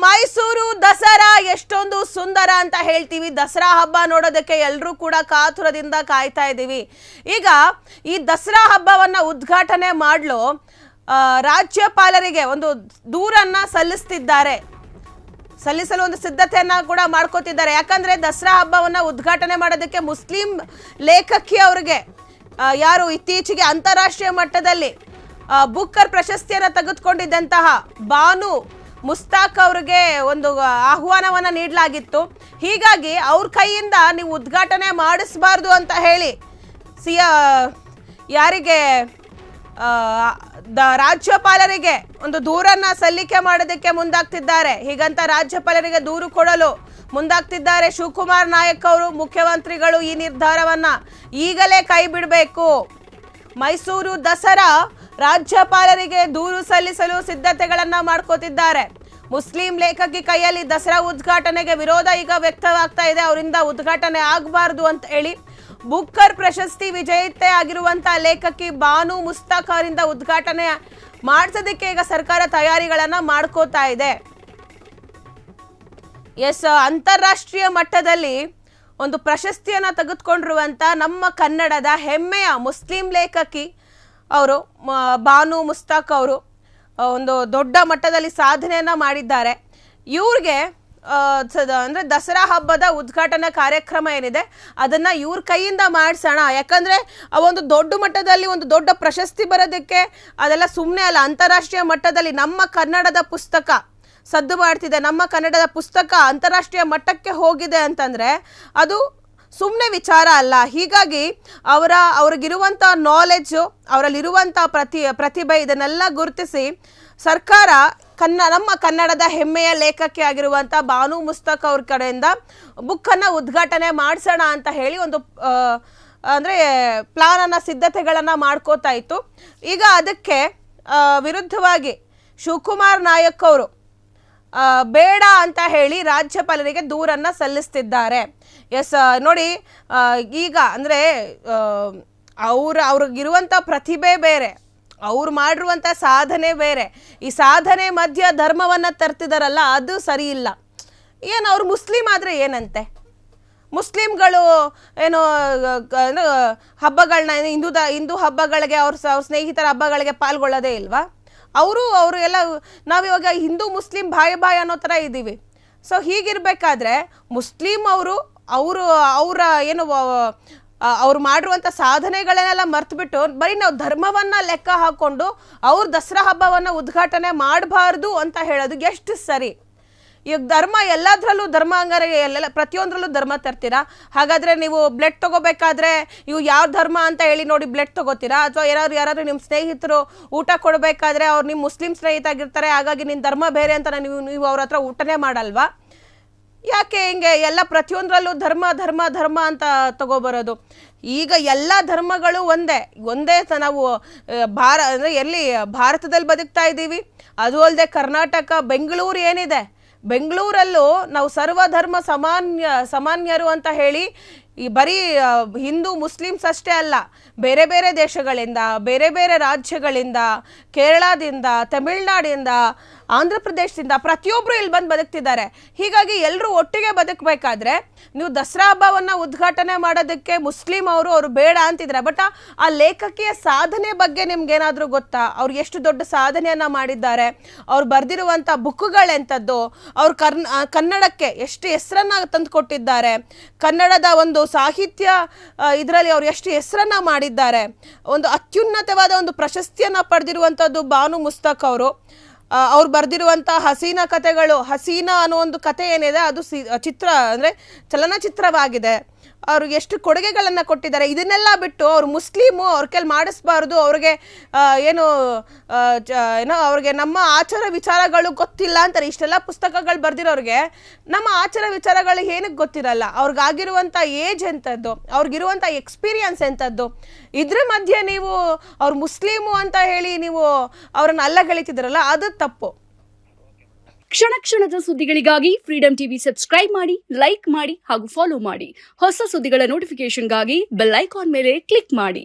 ಮೈಸೂರು ದಸರಾ ಎಷ್ಟೊಂದು ಸುಂದರ ಅಂತ ಹೇಳ್ತೀವಿ. ದಸರಾ ಹಬ್ಬ ನೋಡೋದಕ್ಕೆ ಎಲ್ಲರೂ ಕೂಡ ಕಾತುರದಿಂದ ಕಾಯ್ತಾ ಇದ್ದೀವಿ. ಈಗ ಈ ದಸರಾ ಹಬ್ಬವನ್ನ ಉದ್ಘಾಟನೆ ಮಾಡಲು ರಾಜ್ಯಪಾಲರಿಗೆ ಒಂದು ದೂರನ್ನ ಸಲ್ಲಿಸಲು ಒಂದು ಸಿದ್ಧತೆಯನ್ನ ಕೂಡ ಮಾಡ್ಕೋತಿದ್ದಾರೆ. ಯಾಕಂದ್ರೆ ದಸರಾ ಹಬ್ಬವನ್ನ ಉದ್ಘಾಟನೆ ಮಾಡೋದಕ್ಕೆ ಮುಸ್ಲಿಂ ಲೇಖಕಿ ಅವರಿಗೆ ಯಾರು ಇತ್ತೀಚೆಗೆ ಅಂತಾರಾಷ್ಟ್ರೀಯ ಮಟ್ಟದಲ್ಲಿ ಬುಕ್ಕರ್ ಪ್ರಶಸ್ತಿಯನ್ನು ತೆಗೆದುಕೊಂಡಿದ್ದಂತಹ ಬಾನು ಮುಸ್ತಾಕ್ ಅವರಿಗೆ ಒಂದು ಆಹ್ವಾನವನ್ನ ನೀಡಲಾಗಿತ್ತು. ಹೀಗಾಗಿ ಅವ್ರ ಕೈಯಿಂದ ನೀವು ಉದ್ಘಾಟನೆ ಮಾಡಿಸಬಾರ್ದು ಅಂತ ಹೇಳಿ ಯಾರಿಗೆ ರಾಜ್ಯಪಾಲರಿಗೆ ಒಂದು ದೂರನ್ನ ಸಲ್ಲಿಕೆ ಮಾಡೋದಕ್ಕೆ ಮುಂದಾಗ್ತಿದ್ದಾರೆ. ಹೀಗಂತ ರಾಜ್ಯಪಾಲರಿಗೆ ದೂರು ಕೊಡಲು ಮುಂದಾಗ್ತಿದ್ದಾರೆ ಶಿವಕುಮಾರ್ ನಾಯಕ್ ಅವರು. ಮುಖ್ಯಮಂತ್ರಿಗಳು ಈ ನಿರ್ಧಾರವನ್ನ ಈಗಲೇ ಕೈ ಬಿಡಬೇಕು. ಮೈಸೂರು ದಸರಾ ರಾಜ್ಯಪಾಲರಿಗೆ ದೂರು ಸಲ್ಲಿಸಲು ಸಿದ್ಧತೆಗಳನ್ನ ಮಾಡ್ಕೋತಿದ್ದಾರೆ. ಮುಸ್ಲಿಂ ಲೇಖಕಿ ಕೈಯಲ್ಲಿ ದಸರಾ ಉದ್ಘಾಟನೆಗೆ ವಿರೋಧ ಈಗ ವ್ಯಕ್ತವಾಗ್ತಾ ಇದೆ. ಅವರಿಂದ ಉದ್ಘಾಟನೆ ಆಗಬಾರ್ದು ಅಂತ ಹೇಳಿ ಬುಕ್ಕರ್ ಪ್ರಶಸ್ತಿ ವಿಜೇತೆ ಆಗಿರುವಂತಹ ಲೇಖಕಿ ಬಾನು ಮುಸ್ತಾಕ್ ಅವರಿಂದ ಉದ್ಘಾಟನೆ ಮಾಡಿಸೋದಕ್ಕೆ ಈಗ ಸರ್ಕಾರ ತಯಾರಿಗಳನ್ನ ಮಾಡ್ಕೋತಾ ಇದೆ. ಅಂತಾರಾಷ್ಟ್ರೀಯ ಮಟ್ಟದಲ್ಲಿ ಒಂದು ಪ್ರಶಸ್ತಿಯನ್ನ ತೆಗೆದುಕೊಂಡಿರುವಂತ ನಮ್ಮ ಕನ್ನಡದ ಹೆಮ್ಮೆಯ ಮುಸ್ಲಿಂ ಲೇಖಕಿ ಅವರು ಬಾನು ಮುಸ್ತಾಕ್ ಅವರು ಒಂದು ದೊಡ್ಡ ಮಟ್ಟದಲ್ಲಿ ಸಾಧನೆಯನ್ನ ಮಾಡಿದ್ದಾರೆ. ಇವ್ರಿಗೆ ಅಂದ್ರೆ ದಸರಾ ಹಬ್ಬದ ಉದ್ಘಾಟನಾ ಕಾರ್ಯಕ್ರಮ ಏನಿದೆ ಅದನ್ನ ಇವ್ರ ಕೈಯಿಂದ ಮಾಡಿಸೋಣ. ಯಾಕಂದ್ರೆ ಒಂದು ದೊಡ್ಡ ಮಟ್ಟದಲ್ಲಿ ಒಂದು ದೊಡ್ಡ ಪ್ರಶಸ್ತಿ ಬರೋದಕ್ಕೆ ಅದೆಲ್ಲ ಸುಮ್ಮನೆ ಅಲ್ಲ. ಅಂತಾರಾಷ್ಟ್ರೀಯ ಮಟ್ಟದಲ್ಲಿ ನಮ್ಮ ಕನ್ನಡದ ಪುಸ್ತಕ ಸದ್ದು ಮಾಡ್ತಿದೆ, ನಮ್ಮ ಕನ್ನಡದ ಪುಸ್ತಕ ಅಂತಾರಾಷ್ಟ್ರೀಯ ಮಟ್ಟಕ್ಕೆ ಹೋಗಿದೆ ಅಂತಂದ್ರೆ ಅದು ಸುಮ್ಮನೆ ವಿಚಾರ ಅಲ್ಲ. ಹೀಗಾಗಿ ಅವ್ರಿಗಿರುವಂಥ ನಾಲೆಡ್ಜು, ಅವರಲ್ಲಿರುವಂಥ ಪ್ರತಿಭೆ ಇದನ್ನೆಲ್ಲ ಗುರುತಿಸಿ ಸರ್ಕಾರ ನಮ್ಮ ಕನ್ನಡದ ಹೆಮ್ಮೆಯ ಲೇಖಕಿ ಆಗಿರುವಂಥ ಬಾನು ಮುಸ್ತಾಕ್ ಅವ್ರ ಕಡೆಯಿಂದ ಬುಕ್ಕನ್ನು ಉದ್ಘಾಟನೆ ಮಾಡಿಸೋಣ ಅಂತ ಹೇಳಿ ಒಂದು ಅಂದರೆ ಪ್ಲಾನನ್ನು ಸಿದ್ಧತೆಗಳನ್ನು ಮಾಡ್ಕೋತಾ ಇತ್ತು. ಈಗ ಅದಕ್ಕೆ ವಿರುದ್ಧವಾಗಿ ಶಿವಕುಮಾರ್ ನಾಯಕ್ ಅವರು ಬೇಡ ಅಂತ ಹೇಳಿ ರಾಜ್ಯಪಾಲರಿಗೆ ದೂರನ್ನ ಸಲ್ಲಿಸ್ತಿದ್ದಾರೆ. ನೋಡಿ, ಈಗ ಅಂದರೆ ಅವ್ರಿಗಿರುವಂಥ ಪ್ರತಿಭೆ ಬೇರೆ, ಅವ್ರು ಮಾಡಿರುವಂಥ ಸಾಧನೆ ಬೇರೆ. ಈ ಸಾಧನೆ ಮಧ್ಯ ಧರ್ಮವನ್ನು ತರ್ತಿದಾರಲ್ಲ, ಅದು ಸರಿ ಇಲ್ಲ. ಏನು ಅವ್ರು ಮುಸ್ಲಿಂ ಆದರೆ ಏನಂತೆ? ಮುಸ್ಲಿಮ್ಗಳು ಏನು ಹಬ್ಬಗಳನ್ನ ಹಿಂದೂ ಹಬ್ಬಗಳಿಗೆ ಅವ್ರ ಸ್ನೇಹಿತರ ಹಬ್ಬಗಳಿಗೆ ಪಾಲ್ಗೊಳ್ಳೋದೇ ಇಲ್ವಾ? ಅವರು ಎಲ್ಲ ನಾವಿವಾಗ ಹಿಂದೂ ಮುಸ್ಲಿಂ ಬಾಯ್ ಅನ್ನೋ ಥರ ಇದ್ದೀವಿ. ಸೊ ಹೀಗಿರ್ಬೇಕಾದ್ರೆ ಮುಸ್ಲಿಂ ಅವರ ಏನು ಅವ್ರು ಮಾಡಿರುವಂಥ ಸಾಧನೆಗಳನ್ನೆಲ್ಲ ಮರ್ತ್ಬಿಟ್ಟು ಬರೀ ನಾವು ಧರ್ಮವನ್ನು ಲೆಕ್ಕ ಹಾಕ್ಕೊಂಡು ಅವ್ರ ದಸರಾ ಹಬ್ಬವನ್ನು ಉದ್ಘಾಟನೆ ಮಾಡಬಾರ್ದು ಅಂತ ಹೇಳೋದು ಎಷ್ಟು ಸರಿ? ಈಗ ಧರ್ಮ ಎಲ್ಲದರಲ್ಲೂ ಧರ್ಮ ಹಂಗಾರೆ ಎಲ್ಲ ಪ್ರತಿಯೊಂದರಲ್ಲೂ ಧರ್ಮ ತರ್ತೀರಾ? ಹಾಗಾದರೆ ನೀವು ಬ್ಲಡ್ ತೊಗೋಬೇಕಾದ್ರೆ ಇವು ಯಾವ ಧರ್ಮ ಅಂತ ಹೇಳಿ ನೋಡಿ ಬ್ಲಡ್ ತೊಗೋತೀರಾ? ಅಥವಾ ಯಾರಾದರೂ ನಿಮ್ಮ ಸ್ನೇಹಿತರು ಊಟ ಕೊಡಬೇಕಾದ್ರೆ ಅವ್ರು ನಿಮ್ಮ ಮುಸ್ಲಿಂ ಸ್ನೇಹಿತ ಆಗಿರ್ತಾರೆ, ಹಾಗಾಗಿ ನಿನ್ನ ಧರ್ಮ ಬೇರೆ ಅಂತ ನೀವು ಅವ್ರ ಹತ್ರ ಊಟನೇ ಮಾಡಲ್ವಾ? ಯಾಕೆ ಹಿಂಗೆ ಎಲ್ಲ ಪ್ರತಿಯೊಂದರಲ್ಲೂ ಧರ್ಮ ಧರ್ಮ ಧರ್ಮ ಅಂತ ತಗೋಬರೋದು? ಈಗ ಎಲ್ಲ ಧರ್ಮಗಳು ಒಂದೇ ನಾವು ಅಂದರೆ ಎಲ್ಲಿ ಭಾರತದಲ್ಲಿ ಬದುಕ್ತಾ ಇದ್ದೀವಿ. ಅದು ಅಲ್ಲದೆ ಕರ್ನಾಟಕ ಬೆಂಗಳೂರು ಏನಿದೆ, ಬೆಂಗಳೂರಲ್ಲೂ ನಾವು ಸರ್ವಧರ್ಮ ಸಾಮಾನ್ಯರು ಅಂತ ಹೇಳಿ ಈ ಬರೀ ಹಿಂದೂ ಮುಸ್ಲಿಮ್ಸ್ ಅಷ್ಟೇ ಅಲ್ಲ, ಬೇರೆ ಬೇರೆ ದೇಶಗಳಿಂದ, ಬೇರೆ ಬೇರೆ ರಾಜ್ಯಗಳಿಂದ, ಕೇರಳದಿಂದ, ತಮಿಳ್ನಾಡಿಂದ, ಆಂಧ್ರ ಪ್ರದೇಶದಿಂದ ಪ್ರತಿಯೊಬ್ಬರು ಇಲ್ಲಿ ಬಂದು ಬದುಕ್ತಿದ್ದಾರೆ. ಹೀಗಾಗಿ ಎಲ್ಲರೂ ಒಟ್ಟಿಗೆ ಬದುಕಬೇಕಾದ್ರೆ ನೀವು ದಸರಾ ಹಬ್ಬವನ್ನು ಉದ್ಘಾಟನೆ ಮಾಡೋದಕ್ಕೆ ಮುಸ್ಲಿಂ ಅವರು ಬೇಡ ಅಂತಿದ್ರೆ. ಬಟ್ ಆ ಲೇಖಕಿಯ ಸಾಧನೆ ಬಗ್ಗೆ ನಿಮ್ಗೇನಾದರೂ ಗೊತ್ತಾ? ಅವ್ರು ಎಷ್ಟು ದೊಡ್ಡ ಸಾಧನೆಯನ್ನು ಮಾಡಿದ್ದಾರೆ, ಅವ್ರು ಬರೆದಿರುವಂಥ ಬುಕ್ಗಳೆಂಥದ್ದು, ಅವ್ರು ಕನ್ನಡಕ್ಕೆ ಎಷ್ಟು ಹೆಸರನ್ನು ತಂದು ಕೊಟ್ಟಿದ್ದಾರೆ, ಕನ್ನಡದ ಒಂದು ಸಾಹಿತ್ಯ ಇದರಲ್ಲಿ ಅವ್ರು ಎಷ್ಟು ಹೆಸರನ್ನು ಮಾಡಿದ್ದಾರೆ. ಒಂದು ಅತ್ಯುನ್ನತವಾದ ಒಂದು ಪ್ರಶಸ್ತಿಯನ್ನು ಪಡೆದಿರುವಂಥದ್ದು ಬಾನು ಮುಸ್ತಾಕ್ ಅವ್ರು ಬರೆದಿರುವಂಥ ಹಸೀನಾ ಕಥೆಗಳು. ಹಸೀನಾ ಅನ್ನೋ ಒಂದು ಕಥೆ ಏನಿದೆ ಅದು ಚಿತ್ರ ಅಂದರೆ ಚಲನಚಿತ್ರವಾಗಿದೆ. ಅವರು ಎಷ್ಟು ಕೊಡುಗೆಗಳನ್ನು ಕೊಟ್ಟಿದ್ದಾರೆ. ಇದನ್ನೆಲ್ಲ ಬಿಟ್ಟು ಅವ್ರು ಮುಸ್ಲಿಮು, ಅವ್ರ ಕೈಲಿ ಮಾಡಿಸ್ಬಾರ್ದು, ಅವ್ರಿಗೆ ಏನೋ ಅವ್ರಿಗೆ ನಮ್ಮ ಆಚಾರ ವಿಚಾರಗಳು ಗೊತ್ತಿಲ್ಲ ಅಂತಾರೆ. ಇಷ್ಟೆಲ್ಲ ಪುಸ್ತಕಗಳು ಬರೆದಿರೋರಿಗೆ ನಮ್ಮ ಆಚಾರ ವಿಚಾರಗಳು ಏನಕ್ಕೆ ಗೊತ್ತಿರಲ್ಲ? ಅವ್ರಿಗಾಗಿರುವಂಥ ಏಜ್ ಎಂಥದ್ದು, ಅವ್ರಿಗಿರುವಂಥ ಎಕ್ಸ್ಪೀರಿಯನ್ಸ್ ಎಂಥದ್ದು, ಇದ್ರ ಮಧ್ಯೆ ನೀವು ಅವ್ರು ಮುಸ್ಲಿಮು ಅಂತ ಹೇಳಿ ನೀವು ಅವ್ರನ್ನ ಅಲ್ಲಗಳಿತಿದ್ರಲ್ಲ, ಅದು ತಪ್ಪು. ಕ್ಷಣ ಕ್ಷಣದ ಸುದ್ದಿಗಳಿಗಾಗಿ ಫ್ರೀಡಂ ಟಿವಿ ಸಬ್ಸ್ಕ್ರೈಬ್ ಮಾಡಿ, ಲೈಕ್ ಮಾಡಿ ಹಾಗೂ ಫಾಲೋ ಮಾಡಿ. ಹೊಸ ಸುದ್ದಿಗಳ ನೋಟಿಫಿಕೇಶನ್ಗಾಗಿ ಬೆಲ್ ಐಕಾನ್ ಮೇಲೆ ಕ್ಲಿಕ್ ಮಾಡಿ.